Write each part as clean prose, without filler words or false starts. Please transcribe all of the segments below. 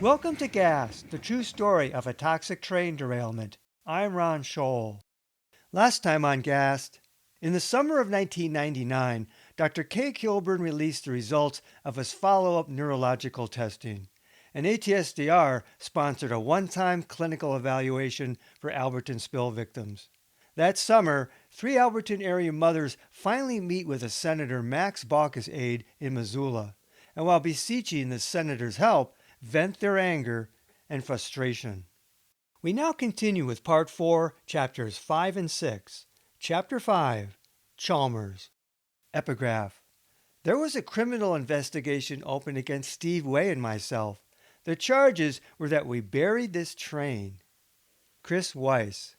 Welcome to Gas, the true story of a toxic train derailment. I'm Ron Scholl. Last time on Gas, in the summer of 1999, Dr. Kay Kilburn released the results of his follow-up neurological testing. And ATSDR sponsored a one-time clinical evaluation for Alberton spill victims. That summer, 3 Alberton area mothers finally meet with a Senator Max Baucus aide in Missoula, and while beseeching the senator's help, vent their anger and frustration. We now continue with Part 4, Chapters 5 and 6. Chapter 5, Chalmers. Epigraph. There was a criminal investigation opened against Steve Way and myself. The charges were that we buried this train. Chris Weiss.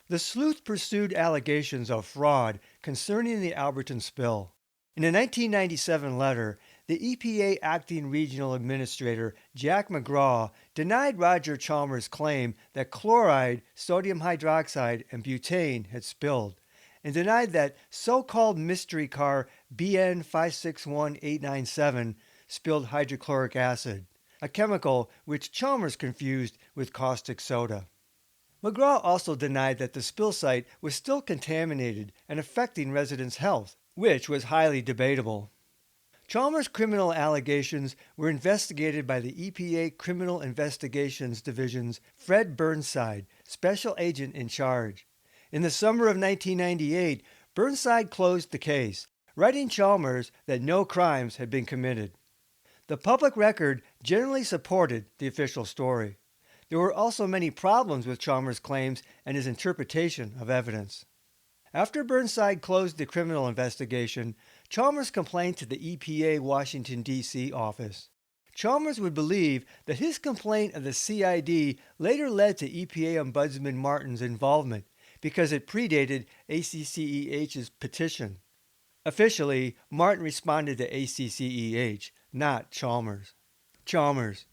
The sleuth pursued allegations of fraud concerning the Alberton spill. In a 1997 letter, the EPA Acting Regional Administrator Jack McGraw denied Roger Chalmers' claim that chloride, sodium hydroxide, and butane had spilled, and denied that so-called mystery car BN 561897 spilled hydrochloric acid, a chemical which Chalmers confused with caustic soda. McGraw also denied that the spill site was still contaminated and affecting residents' health, which was highly debatable. Chalmers' criminal allegations were investigated by the EPA Criminal Investigations Division's Fred Burnside, special agent in charge. In the summer of 1998, Burnside closed the case, writing Chalmers that no crimes had been committed. The public record generally supported the official story. There were also many problems with Chalmers' claims and his interpretation of evidence. After Burnside closed the criminal investigation, Chalmers complained to the EPA Washington, D.C. office. Chalmers would believe that his complaint of the CID later led to EPA Ombudsman Martin's involvement because it predated ACCEH's petition. Officially, Martin responded to ACCEH, not Chalmers. Chalmers.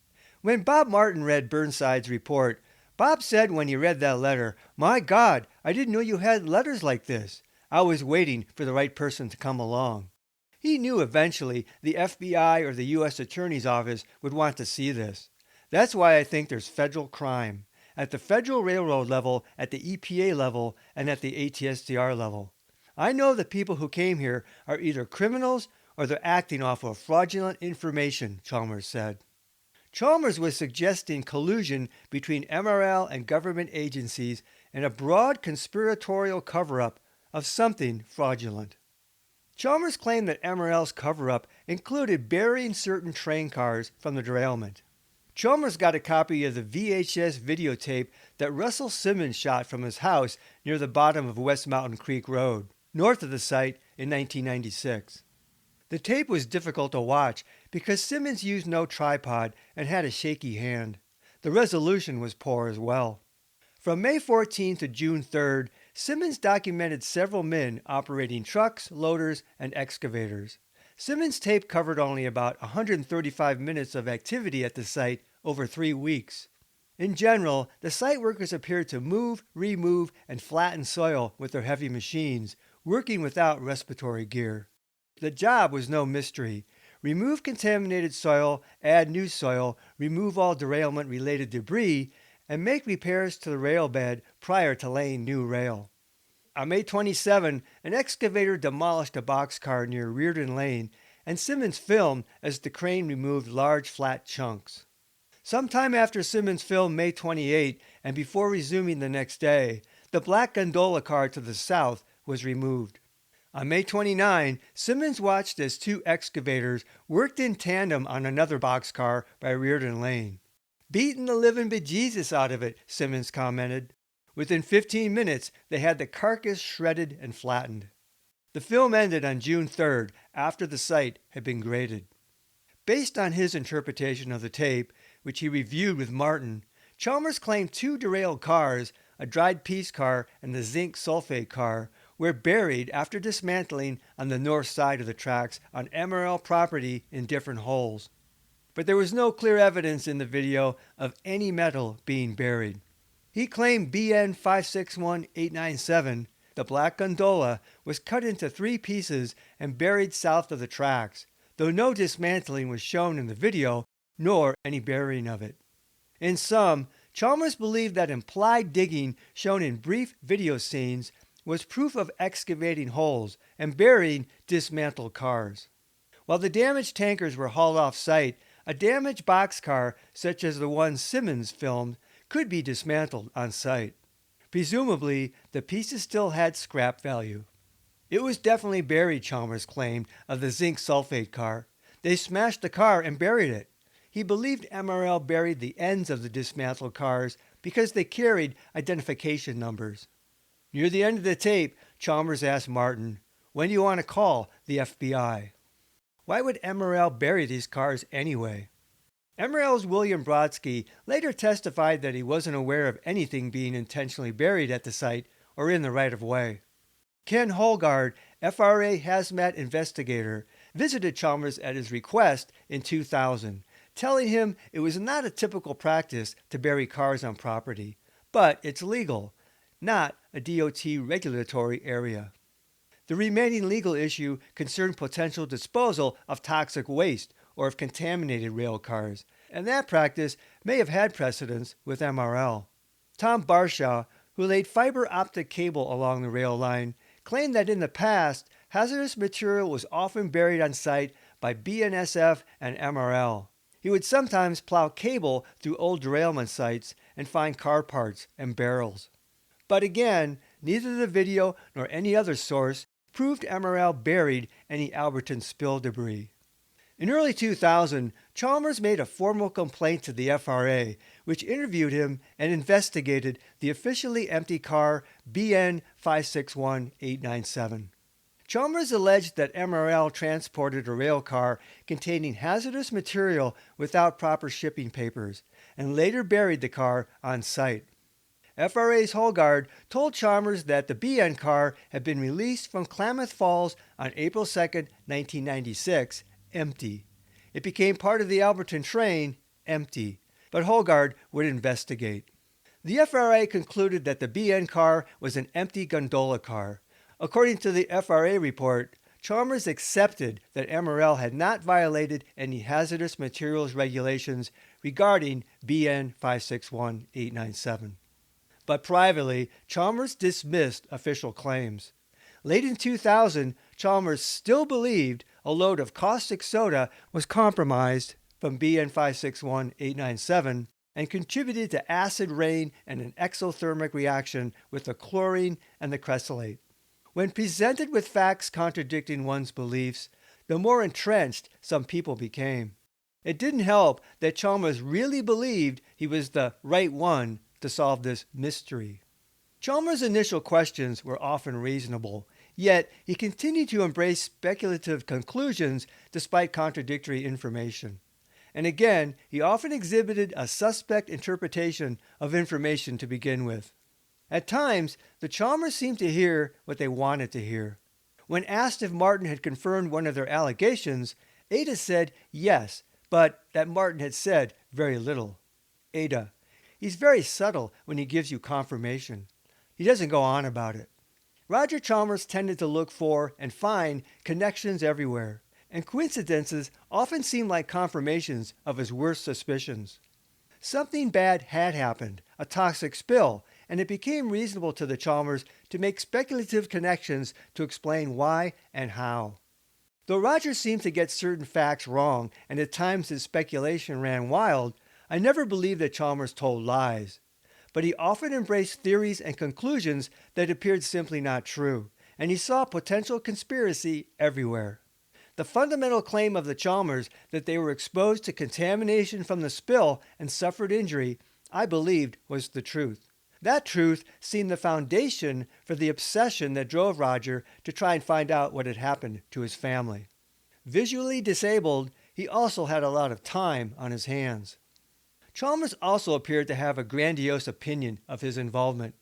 When Bob Martin read Burnside's report, Bob said when he read that letter, "My God, I didn't know you had letters like this. I was waiting for the right person to come along." He knew eventually the FBI or the U.S. Attorney's Office would want to see this. That's why I think there's federal crime, at the Federal Railroad level, at the EPA level, and at the ATSDR level. I know the people who came here are either criminals or they're acting off of fraudulent information, Chalmers said. Chalmers was suggesting collusion between MRL and government agencies and a broad conspiratorial cover-up of something fraudulent. Chalmers claimed that MRL's cover-up included burying certain train cars from the derailment. Chalmers got a copy of the VHS videotape that Russell Simmons shot from his house near the bottom of West Mountain Creek Road, north of the site, in 1996. The tape was difficult to watch because Simmons used no tripod and had a shaky hand. The resolution was poor as well. From May 14th to June 3rd, Simmons documented several men operating trucks, loaders, and excavators. Simmons' tape covered only about 135 minutes of activity at the site over 3 weeks. In general, the site workers appeared to move, remove, and flatten soil with their heavy machines, working without respiratory gear. The job was no mystery. Remove contaminated soil, add new soil, remove all derailment-related debris, and make repairs to the rail bed prior to laying new rail. On May 27, an excavator demolished a boxcar near Reardon Lane, and Simmons filmed as the crane removed large flat chunks. Sometime after Simmons filmed May 28 and before resuming the next day, the black gondola car to the south was removed. On May 29, Simmons watched as 2 excavators worked in tandem on another boxcar by Reardon Lane. "Beating the living bejesus out of it," Simmons commented. Within 15 minutes, they had the carcass shredded and flattened. The film ended on June 3rd, after the site had been graded. Based on his interpretation of the tape, which he reviewed with Martin, Chalmers claimed 2 derailed cars, a dried peas car and the zinc sulfate car, were buried after dismantling on the north side of the tracks on MRL property in different holes. But there was no clear evidence in the video of any metal being buried. He claimed BN 561897, the black gondola, was cut into 3 pieces and buried south of the tracks, though no dismantling was shown in the video nor any burying of it. In sum, Chalmers believed that implied digging shown in brief video scenes was proof of excavating holes and burying dismantled cars. While the damaged tankers were hauled off-site, a damaged boxcar, such as the one Simmons filmed, could be dismantled on site. Presumably, the pieces still had scrap value. It was definitely buried, Chalmers claimed, of the zinc sulfate car. They smashed the car and buried it. He believed MRL buried the ends of the dismantled cars because they carried identification numbers. Near the end of the tape, Chalmers asked Martin, "When do you want to call the FBI?" Why would MRL bury these cars anyway? MRL's William Brodsky later testified that he wasn't aware of anything being intentionally buried at the site or in the right-of-way. Ken Holgard, FRA hazmat investigator, visited Chalmers at his request in 2000, telling him it was not a typical practice to bury cars on property, but it's legal, not a DOT regulatory area. The remaining legal issue concerned potential disposal of toxic waste or of contaminated rail cars, and that practice may have had precedence with MRL. Tom Barshaw, who laid fiber optic cable along the rail line, claimed that in the past, hazardous material was often buried on site by BNSF and MRL. He would sometimes plow cable through old derailment sites and find car parts and barrels. But again, neither the video nor any other source proved MRL buried any Alberton spill debris. In early 2000, Chalmers made a formal complaint to the FRA, which interviewed him and investigated the officially empty car BN 561897. Chalmers alleged that MRL transported a rail car containing hazardous material without proper shipping papers and later buried the car on site. FRA's Holgard told Chalmers that the BN car had been released from Klamath Falls on April 2, 1996, empty. It became part of the Alberton train, empty, but Holgard would investigate. The FRA concluded that the BN car was an empty gondola car. According to the FRA report, Chalmers accepted that MRL had not violated any hazardous materials regulations regarding BN 561897. But privately, Chalmers dismissed official claims. Late in 2000, Chalmers still believed a load of caustic soda was compromised from BN 561897 and contributed to acid rain and an exothermic reaction with the chlorine and the cressolate. When presented with facts contradicting one's beliefs, the more entrenched some people became. It didn't help that Chalmers really believed he was the right one to solve this mystery. Chalmers' initial questions were often reasonable, yet he continued to embrace speculative conclusions despite contradictory information. And again, he often exhibited a suspect interpretation of information to begin with. At times, the Chalmers seemed to hear what they wanted to hear. When asked if Martin had confirmed one of their allegations, Ada said yes, but that Martin had said very little. Ada: "He's very subtle when he gives you confirmation. He doesn't go on about it." Roger Chalmers tended to look for and find connections everywhere, and coincidences often seemed like confirmations of his worst suspicions. Something bad had happened, a toxic spill, and it became reasonable to the Chalmers to make speculative connections to explain why and how. Though Roger seemed to get certain facts wrong, and at times his speculation ran wild, I never believed that Chalmers told lies. But he often embraced theories and conclusions that appeared simply not true, and he saw potential conspiracy everywhere. The fundamental claim of the Chalmers that they were exposed to contamination from the spill and suffered injury, I believed was the truth. That truth seemed the foundation for the obsession that drove Roger to try and find out what had happened to his family. Visually disabled, he also had a lot of time on his hands. Chalmers also appeared to have a grandiose opinion of his involvement.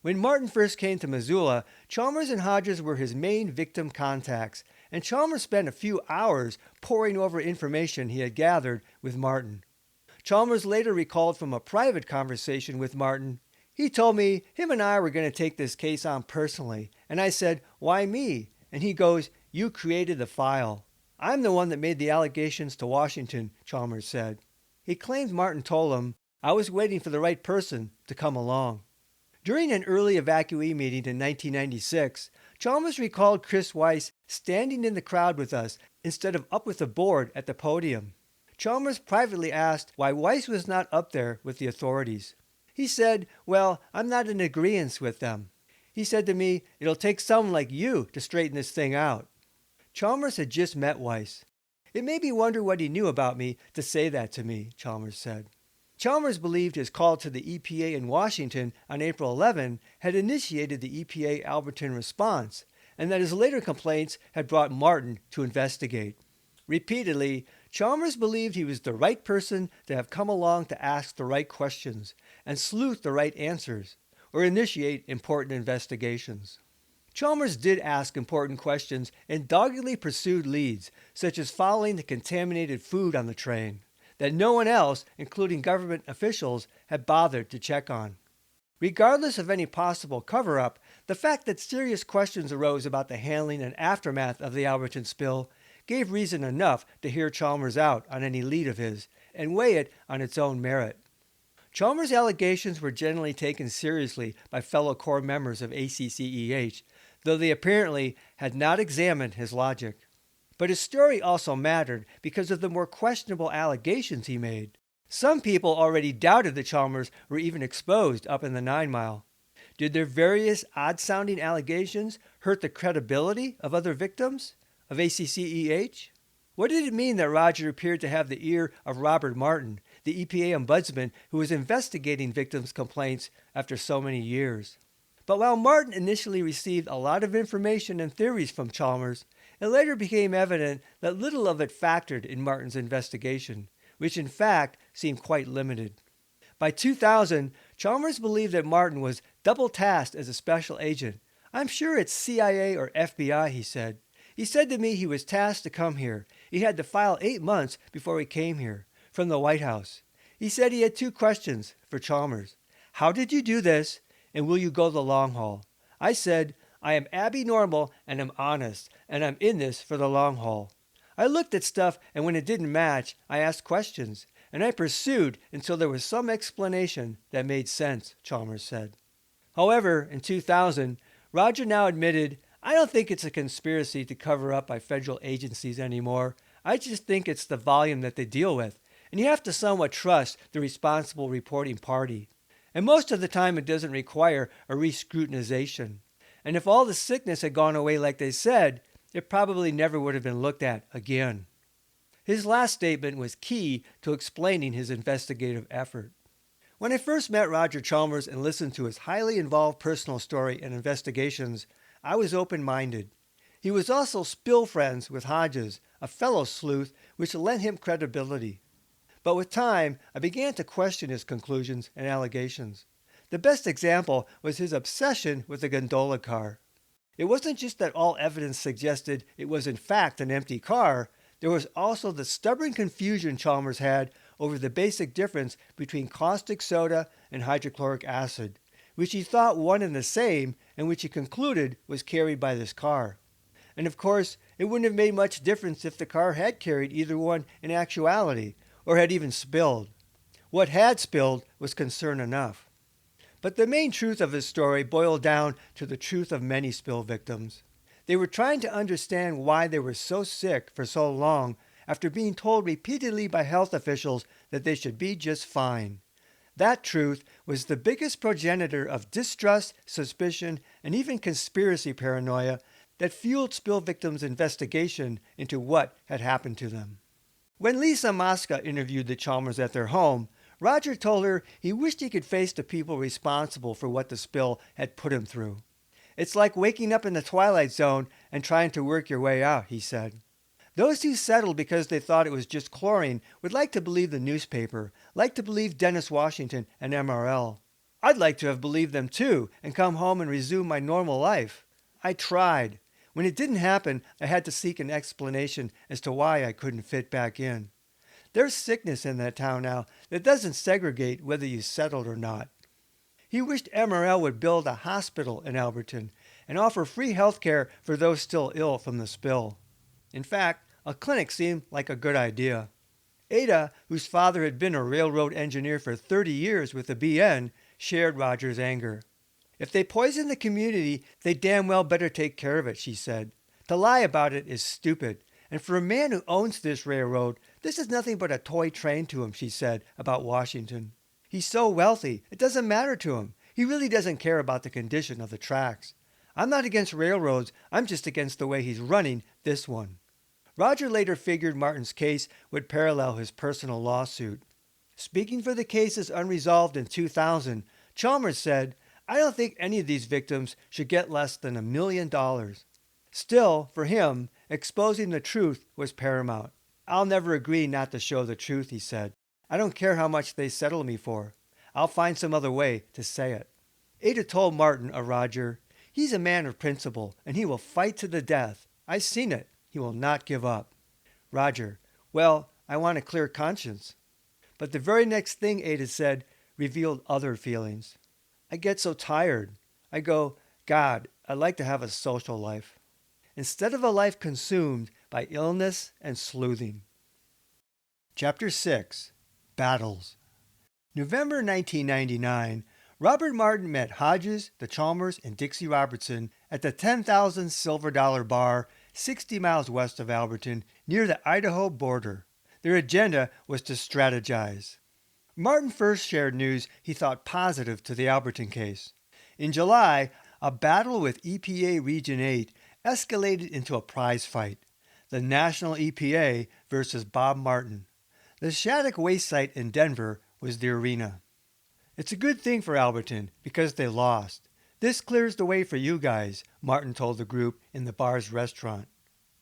When Martin first came to Missoula, Chalmers and Hodges were his main victim contacts, and Chalmers spent a few hours poring over information he had gathered with Martin. Chalmers later recalled from a private conversation with Martin, "He told me him and I were going to take this case on personally, and I said, 'Why me?' And he goes, 'You created the file.' I'm the one that made the allegations to Washington," Chalmers said. He claimed Martin told him, "I was waiting for the right person to come along." During an early evacuee meeting in 1996, Chalmers recalled Chris Weiss standing in the crowd with us instead of up with the board at the podium. Chalmers privately asked why Weiss was not up there with the authorities. He said, "Well, I'm not in agreement with them." He said to me, "It'll take someone like you to straighten this thing out." Chalmers had just met Weiss. "It made me wonder what he knew about me to say that to me," Chalmers said. Chalmers believed his call to the EPA in Washington on April 11 had initiated the EPA Alberton response, and that his later complaints had brought Martin to investigate. Repeatedly, Chalmers believed he was the right person to have come along to ask the right questions and sleuth the right answers, or initiate important investigations. Chalmers did ask important questions and doggedly pursued leads, such as following the contaminated food on the train that no one else, including government officials, had bothered to check on. Regardless of any possible cover-up, the fact that serious questions arose about the handling and aftermath of the Alberton spill gave reason enough to hear Chalmers out on any lead of his and weigh it on its own merit. Chalmers' allegations were generally taken seriously by fellow core members of ACCEH, though they apparently had not examined his logic. But his story also mattered because of the more questionable allegations he made. Some people already doubted that Chalmers were even exposed up in the 9 Mile. Did their various odd-sounding allegations hurt the credibility of other victims of ACCEH? What did it mean that Roger appeared to have the ear of Robert Martin, the EPA Ombudsman who was investigating victims' complaints after so many years? But while Martin initially received a lot of information and theories from Chalmers, it later became evident that little of it factored in Martin's investigation, which in fact seemed quite limited. By 2000, Chalmers believed that Martin was double-tasked as a special agent. "I'm sure it's CIA or FBI," he said. "He said to me he was tasked to come here. He had to file 8 months before he came here, from the White House. He said he had 2 questions for Chalmers. How did you do this, and will you go the long haul? I said, I am abnormal and I'm honest, and I'm in this for the long haul. I looked at stuff, and when it didn't match, I asked questions, and I pursued until there was some explanation that made sense," Chalmers said. However, in 2000, Roger now admitted, "I don't think it's a conspiracy to cover up by federal agencies anymore. I just think it's the volume that they deal with, and you have to somewhat trust the responsible reporting party. And most of the time it doesn't require a re-scrutinization. And if all the sickness had gone away like they said, it probably never would have been looked at again." His last statement was key to explaining his investigative effort. When I first met Roger Chalmers and listened to his highly involved personal story and investigations, I was open-minded. He was also spill friends with Hodges, a fellow sleuth, which lent him credibility. But with time, I began to question his conclusions and allegations. The best example was his obsession with the gondola car. It wasn't just that all evidence suggested it was in fact an empty car. There was also the stubborn confusion Chalmers had over the basic difference between caustic soda and hydrochloric acid, which he thought one and the same and which he concluded was carried by this car. And of course, it wouldn't have made much difference if the car had carried either one in actuality, or had even spilled. What had spilled was concern enough. But the main truth of his story boiled down to the truth of many spill victims. They were trying to understand why they were so sick for so long after being told repeatedly by health officials that they should be just fine. That truth was the biggest progenitor of distrust, suspicion, and even conspiracy paranoia that fueled spill victims' investigation into what had happened to them. When Lisa Mosca interviewed the Chalmers at their home, Roger told her he wished he could face the people responsible for what the spill had put him through. "It's like waking up in the Twilight Zone and trying to work your way out," he said. Those who settled because they thought it was just chlorine would like to believe the newspaper, like to believe Dennis Washington and MRL. I'd like to have believed them too and come home and resume my normal life. I tried. When it didn't happen, I had to seek an explanation as to why I couldn't fit back in. There's sickness in that town now that doesn't segregate whether you settled or not. He wished MRL would build a hospital in Alberton and offer free health care for those still ill from the spill. In fact, a clinic seemed like a good idea. Ada, whose father had been a railroad engineer for 30 years with the BN, shared Roger's anger. If they poison the community, they damn well better take care of it, she said. To lie about it is stupid. And for a man who owns this railroad, this is nothing but a toy train to him, she said about Washington. He's so wealthy, it doesn't matter to him. He really doesn't care about the condition of the tracks. I'm not against railroads, I'm just against the way he's running this one. Roger later figured Martin's case would parallel his personal lawsuit. Speaking for the cases unresolved in 2000, Chalmers said, I don't think any of these victims should get less than $1 million. Still, for him, exposing the truth was paramount. I'll never agree not to show the truth, he said. I don't care how much they settle me for. I'll find some other way to say it. Ada told Martin of Roger, he's a man of principle, and he will fight to the death. I've seen it. He will not give up. Roger, well, I want a clear conscience. But the very next thing Ada said revealed other feelings. I get so tired. I go, God, I'd like to have a social life. Instead of a life consumed by illness and sleuthing. Chapter 6. Battles. November 1999, Robert Martin met Hodges, the Chalmers, and Dixie Robertson at the 10,000 Silver Dollar Bar 60 miles west of Alberton, near the Idaho border. Their agenda was to strategize. Martin first shared news he thought positive to the Alberton case. In July, a battle with EPA Region 8 escalated into a prize fight. The National EPA versus Bob Martin. The Shattuck waste site in Denver was the arena. It's a good thing for Alberton because they lost. This clears the way for you guys, Martin told the group in the bar's restaurant.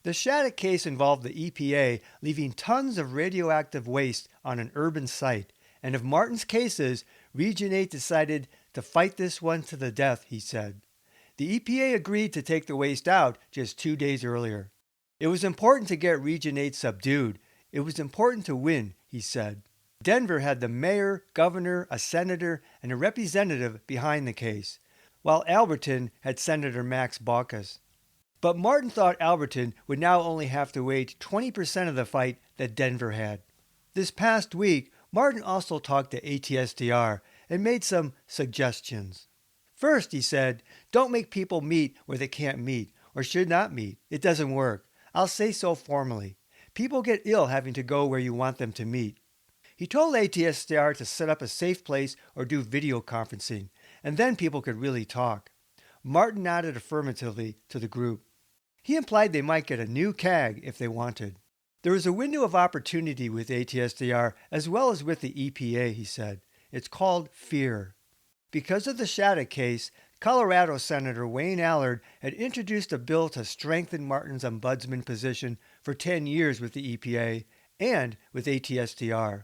The Shattuck case involved the EPA leaving tons of radioactive waste on an urban site, and of Martin's cases, Region 8 decided to fight this one to the death, he said. The EPA agreed to take the waste out just 2 days earlier. It was important to get Region 8 subdued. It was important to win, he said. Denver had the mayor, governor, a senator, and a representative behind the case, while Alberton had Senator Max Baucus. But Martin thought Alberton would now only have to wage 20% of the fight that Denver had. This past week, Martin also talked to ATSDR and made some suggestions. First, he said, don't make people meet where they can't meet or should not meet. It doesn't work. I'll say so formally. People get ill having to go where you want them to meet. He told ATSDR to set up a safe place or do video conferencing, and then people could really talk. Martin nodded affirmatively to the group. He implied they might get a new CAG if they wanted. There was a window of opportunity with ATSDR as well as with the EPA, he said. It's called fear. Because of the Shattuck case, Colorado Senator Wayne Allard had introduced a bill to strengthen Martin's ombudsman position for 10 years with the EPA and with ATSDR.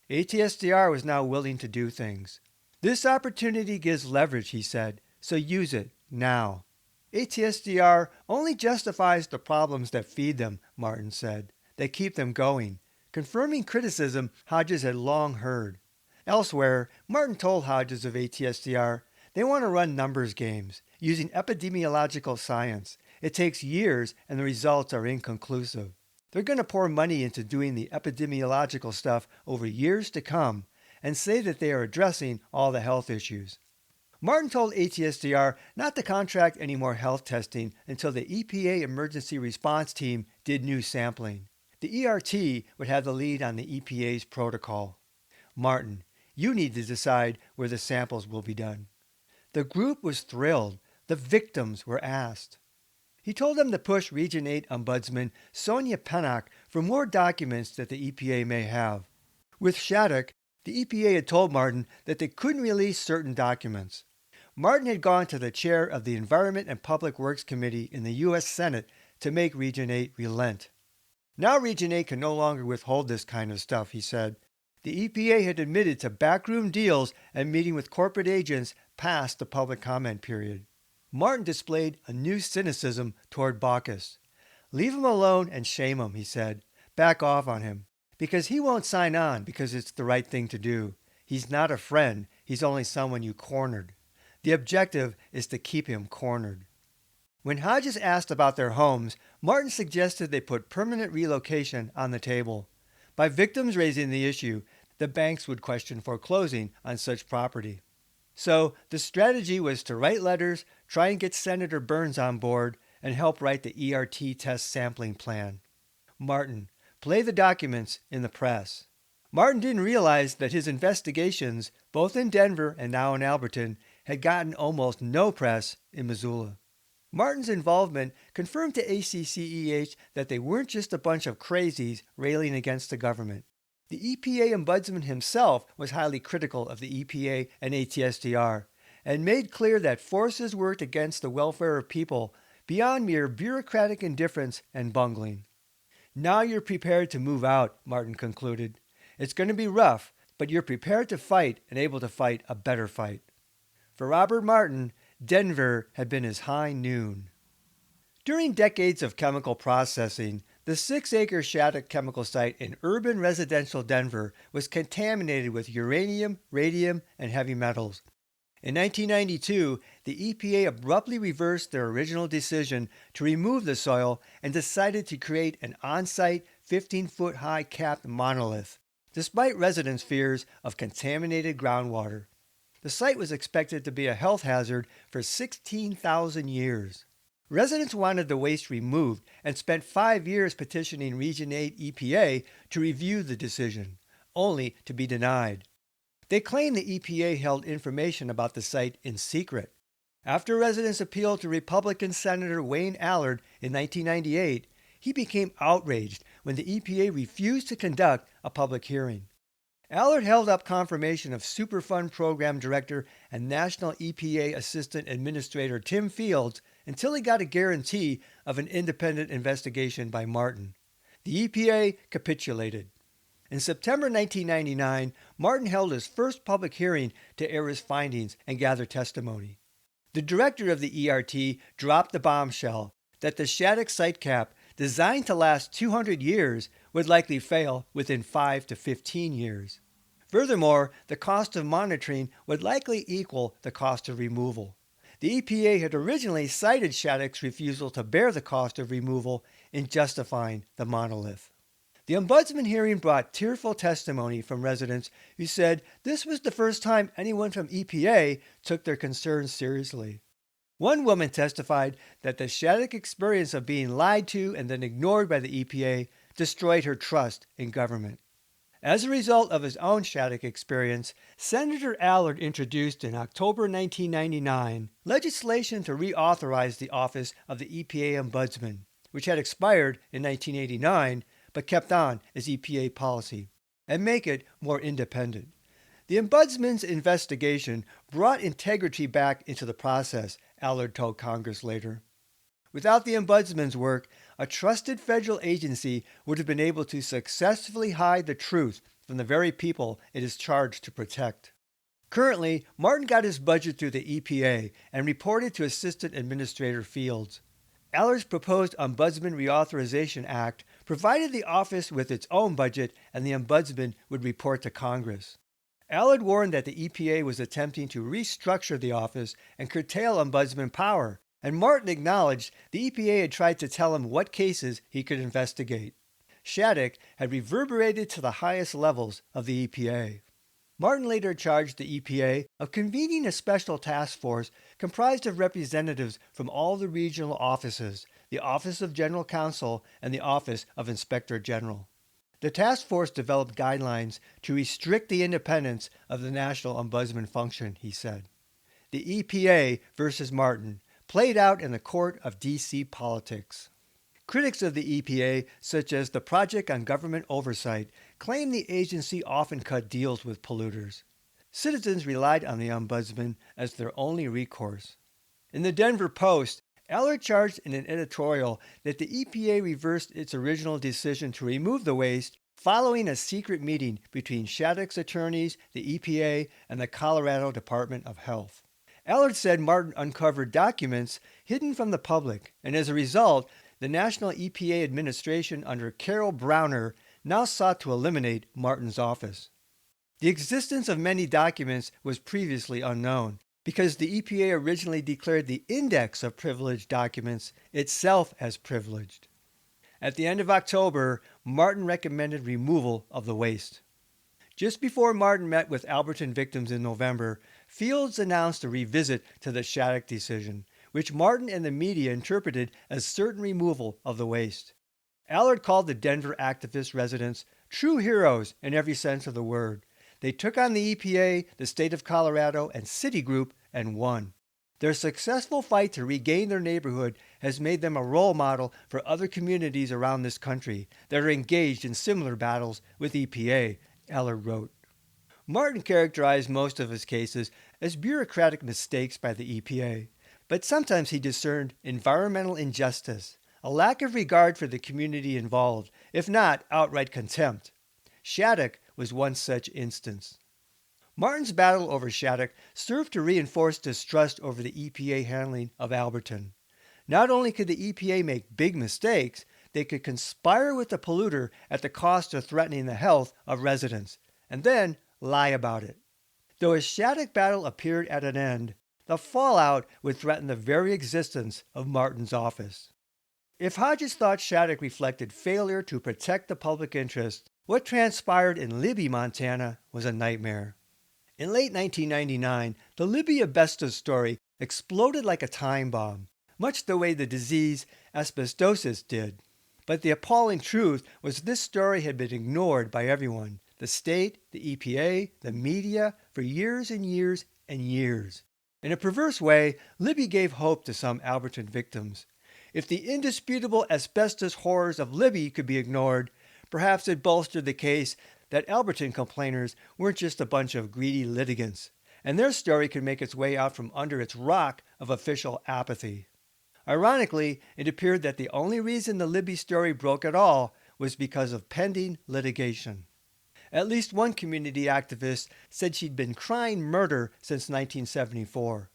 ATSDR was now willing to do things. This opportunity gives leverage, he said, so use it now. ATSDR only justifies the problems that feed them, Martin said. They keep them going, confirming criticism Hodges had long heard. Elsewhere, Martin told Hodges of ATSDR they want to run numbers games using epidemiological science. It takes years and the results are inconclusive. They're going to pour money into doing the epidemiological stuff over years to come and say that they are addressing all the health issues. Martin told ATSDR not to contract any more health testing until the EPA Emergency Response Team did new sampling. The ERT would have the lead on the EPA's protocol. Martin, you need to decide where the samples will be done. The group was thrilled. The victims were asked. He told them to push Region 8 Ombudsman Sonia Pennock for more documents that the EPA may have. With Shattuck, the EPA had told Martin that they couldn't release certain documents. Martin had gone to the chair of the Environment and Public Works Committee in the U.S. Senate to make Region 8 relent. Now Region 8 can no longer withhold this kind of stuff, he said. The EPA had admitted to backroom deals and meeting with corporate agents past the public comment period. Martin displayed a new cynicism toward Baucus. Leave him alone and shame him, he said. Back off on him. Because he won't sign on because it's the right thing to do. He's not a friend. He's only someone you cornered. The objective is to keep him cornered. When Hodges asked about their homes, Martin suggested they put permanent relocation on the table. By victims raising the issue, the banks would question foreclosing on such property. So the strategy was to write letters, try and get Senator Burns on board, and help write the ERT test sampling plan. Martin, play the documents in the press. Martin didn't realize that his investigations, both in Denver and now in Alberton, had gotten almost no press in Missoula. Martin's involvement confirmed to ACCEH that they weren't just a bunch of crazies railing against the government. The EPA Ombudsman himself was highly critical of the EPA and ATSDR, and made clear that forces worked against the welfare of people beyond mere bureaucratic indifference and bungling. Now you're prepared to move out, Martin concluded. It's going to be rough, but you're prepared to fight and able to fight a better fight. For Robert Martin, Denver had been his high noon. During decades of chemical processing, the 6-acre Shattuck chemical site in urban residential Denver was contaminated with uranium, radium, and heavy metals. In 1992, the EPA abruptly reversed their original decision to remove the soil and decided to create an on-site 15-foot-high capped monolith, despite residents' fears of contaminated groundwater. The site was expected to be a health hazard for 16,000 years. Residents wanted the waste removed and spent 5 years petitioning Region 8 EPA to review the decision, only to be denied. They claimed the EPA held information about the site in secret. After residents appealed to Republican Senator Wayne Allard in 1998, he became outraged when the EPA refused to conduct a public hearing. Allard held up confirmation of Superfund Program Director and National EPA Assistant Administrator Tim Fields until he got a guarantee of an independent investigation by Martin. The EPA capitulated. In September 1999, Martin held his first public hearing to air his findings and gather testimony. The director of the ERT dropped the bombshell that the Shattuck site cap, designed to last 200 years, would likely fail within 5 to 15 years. Furthermore, the cost of monitoring would likely equal the cost of removal. The EPA had originally cited Shattuck's refusal to bear the cost of removal in justifying the monolith. The Ombudsman hearing brought tearful testimony from residents who said this was the first time anyone from EPA took their concerns seriously. One woman testified that the Shattuck experience of being lied to and then ignored by the EPA destroyed her trust in government. As a result of his own Shattuck experience, Senator Allard introduced in October 1999 legislation to reauthorize the office of the EPA Ombudsman, which had expired in 1989 but kept on as EPA policy, and make it more independent. The Ombudsman's investigation brought integrity back into the process, Allard told Congress later. Without the Ombudsman's work, a trusted federal agency would have been able to successfully hide the truth from the very people it is charged to protect. Currently, Martin got his budget through the EPA and reported to Assistant Administrator Fields. Allard's proposed Ombudsman Reauthorization Act provided the office with its own budget, and the Ombudsman would report to Congress. Allard warned that the EPA was attempting to restructure the office and curtail Ombudsman power, and Martin acknowledged the EPA had tried to tell him what cases he could investigate. Shattuck had reverberated to the highest levels of the EPA. Martin later charged the EPA of convening a special task force comprised of representatives from all the regional offices, the Office of General Counsel, and the Office of Inspector General. The task force developed guidelines to restrict the independence of the National Ombudsman function, he said. The EPA versus Martin played out in the court of D.C. politics. Critics of the EPA, such as the Project on Government Oversight, claim the agency often cut deals with polluters. Citizens relied on the Ombudsman as their only recourse. In the Denver Post, Allard charged in an editorial that the EPA reversed its original decision to remove the waste following a secret meeting between Shattuck's attorneys, the EPA, and the Colorado Department of Health. Allard said Martin uncovered documents hidden from the public, and as a result, the National EPA administration under Carol Browner now sought to eliminate Martin's office. The existence of many documents was previously unknown, because the EPA originally declared the index of privileged documents itself as privileged. At the end of October, Martin recommended removal of the waste. Just before Martin met with Alberton victims in November, Fields announced a revisit to the Shattuck decision, which Martin and the media interpreted as certain removal of the waste. Allard called the Denver activist residents true heroes in every sense of the word. They took on the EPA, the state of Colorado, and Citigroup and won. Their successful fight to regain their neighborhood has made them a role model for other communities around this country that are engaged in similar battles with EPA, Allard wrote. Martin characterized most of his cases as bureaucratic mistakes by the EPA, but sometimes he discerned environmental injustice, a lack of regard for the community involved, if not outright contempt. Shattuck was one such instance. Martin's battle over Shattuck served to reinforce distrust over the EPA handling of Alberton. Not only could the EPA make big mistakes, they could conspire with the polluter at the cost of threatening the health of residents, and then lie about it. Though his Shattuck battle appeared at an end, the fallout would threaten the very existence of Martin's office. If Hodges thought Shattuck reflected failure to protect the public interest, what transpired in Libby, Montana was a nightmare. In late 1999, the Libby asbestos story exploded like a time bomb, much the way the disease asbestosis did. But the appalling truth was this story had been ignored by everyone, the state, the EPA, the media, for years and years and years. In a perverse way, Libby gave hope to some Alberton victims. If the indisputable asbestos horrors of Libby could be ignored, perhaps it bolstered the case that Alberton complainers weren't just a bunch of greedy litigants, and their story could make its way out from under its rock of official apathy. Ironically, it appeared that the only reason the Libby story broke at all was because of pending litigation. At least one community activist said she'd been crying murder since 1974.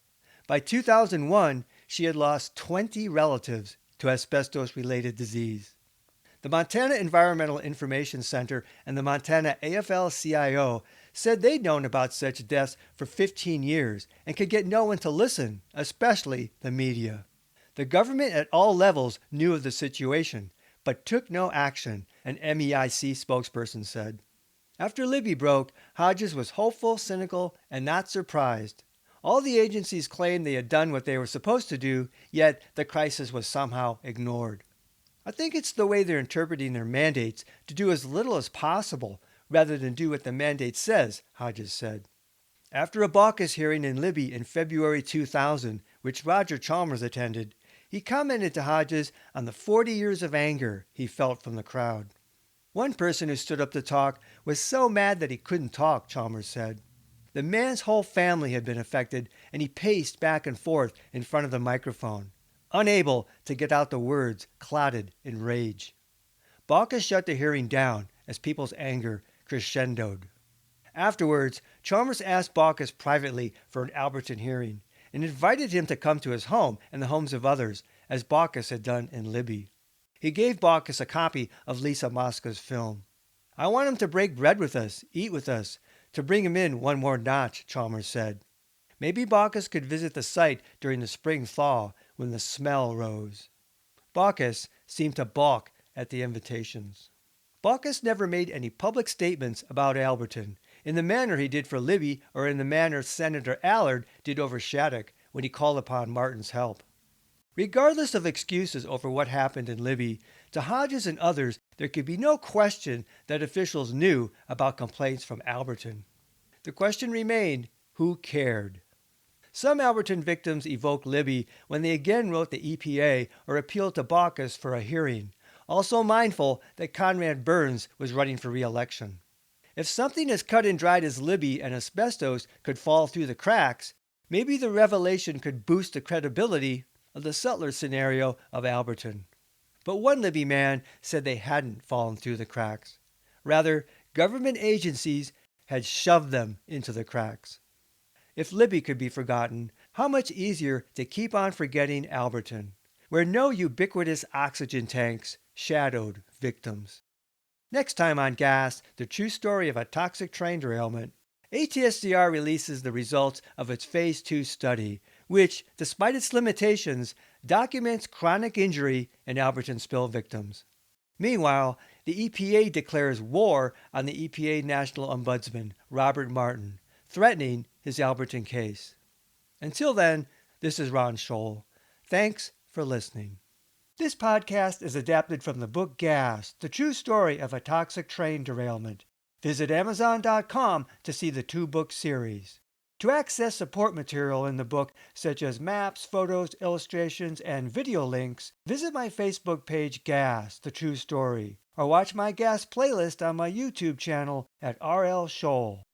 By 2001, she had lost 20 relatives to asbestos-related disease. The Montana Environmental Information Center and the Montana AFL-CIO said they'd known about such deaths for 15 years and could get no one to listen, especially the media. The government at all levels knew of the situation, but took no action, an MEIC spokesperson said. After Libby broke, Hodges was hopeful, cynical, and not surprised. All the agencies claimed they had done what they were supposed to do, yet the crisis was somehow ignored. I think it's the way they're interpreting their mandates to do as little as possible rather than do what the mandate says, Hodges said. After a Baucus hearing in Libby in February 2000, which Roger Chalmers attended, he commented to Hodges on the 40 years of anger he felt from the crowd. One person who stood up to talk was so mad that he couldn't talk, Chalmers said. The man's whole family had been affected, and he paced back and forth in front of the microphone, unable to get out the words, clouded in rage. Baucus shut the hearing down as people's anger crescendoed. Afterwards, Chalmers asked Baucus privately for an Alberton hearing and invited him to come to his home and the homes of others, as Baucus had done in Libby. He gave Baucus a copy of Lisa Mosca's film. "I want him to break bread with us, eat with us, to bring him in one more notch," Chalmers said. Maybe Baucus could visit the site during the spring thaw when the smell rose. Baucus seemed to balk at the invitations. Baucus never made any public statements about Alberton, in the manner he did for Libby or in the manner Senator Allard did over Shattuck when he called upon Martin's help. Regardless of excuses over what happened in Libby, to Hodges and others, there could be no question that officials knew about complaints from Alberton. The question remained, who cared? Some Alberton victims evoked Libby when they again wrote the EPA or appealed to Baucus for a hearing, also mindful that Conrad Burns was running for re-election. If something as cut and dried as Libby and asbestos could fall through the cracks, maybe the revelation could boost the credibility of the Sutler scenario of Alberton. But one Libby man said they hadn't fallen through the cracks. Rather, government agencies had shoved them into the cracks. If Libby could be forgotten, how much easier to keep on forgetting Alberton, where no ubiquitous oxygen tanks shadowed victims. Next time on Gas, the true story of a toxic train derailment, ATSDR releases the results of its Phase 2 study, which, despite its limitations, documents chronic injury in Alberton spill victims. Meanwhile, the EPA declares war on the EPA National Ombudsman Robert Martin, threatening his Alberton case. Until then, this is Ron Scholl. Thanks for listening. This podcast is adapted from the book Gas, the true story of a toxic train derailment. Visit Amazon.com to see the 2-book series. To access support material in the book, such as maps, photos, illustrations, and video links, visit my Facebook page Gas, the true story, or watch my Gas playlist on my YouTube channel at RL Scholl.